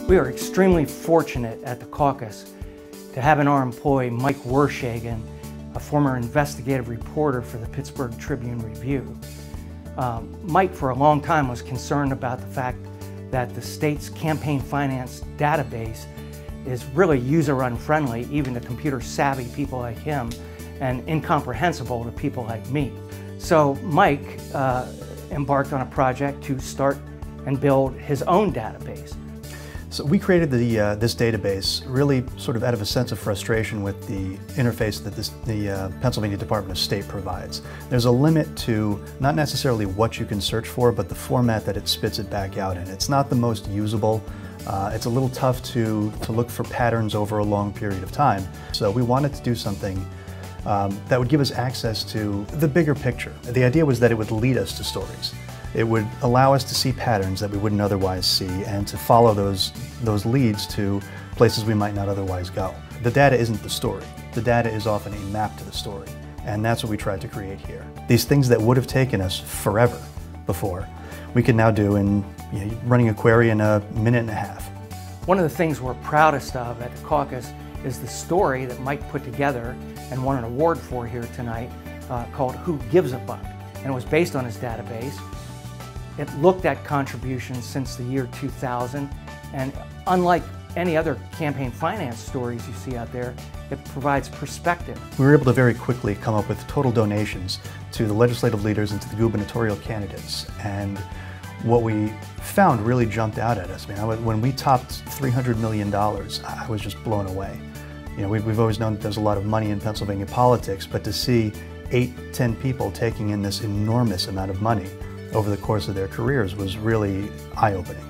We are extremely fortunate at the Caucus to have in our employee Mike Wershagen, a former investigative reporter for the Pittsburgh Tribune-Review. Mike, for a long time, was concerned about the fact that the state's campaign finance database is really user-unfriendly, even to computer-savvy people like him, and incomprehensible to people like me. So Mike embarked on a project to start and build his own database. So we created this database really sort of out of a sense of frustration with the interface that the Pennsylvania Department of State provides. There's a limit to not necessarily what you can search for, but the format that it spits it back out in. It's not the most usable. It's a little tough to look for patterns over a long period of time. So we wanted to do something that would give us access to the bigger picture. The idea was that it would lead us to stories. It would allow us to see patterns that we wouldn't otherwise see and to follow those leads to places we might not otherwise go. The data isn't the story. The data is often a map to the story, and that's what we tried to create here. These things that would have taken us forever before, we can now do in running a query in a minute and a half. One of the things we're proudest of at the Caucus is the story that Mike put together and won an award for here tonight called Who Gives a Buck? And it was based on his database. It looked at contributions since the year 2000, and unlike any other campaign finance stories you see out there, it provides perspective. We were able to very quickly come up with total donations to the legislative leaders and to the gubernatorial candidates. And what we found really jumped out at us. I mean, when we topped $300 million, I was just blown away. You know, we've always known that there's a lot of money in Pennsylvania politics, but to see 8, 10 people taking in this enormous amount of money over the course of their careers was really eye-opening.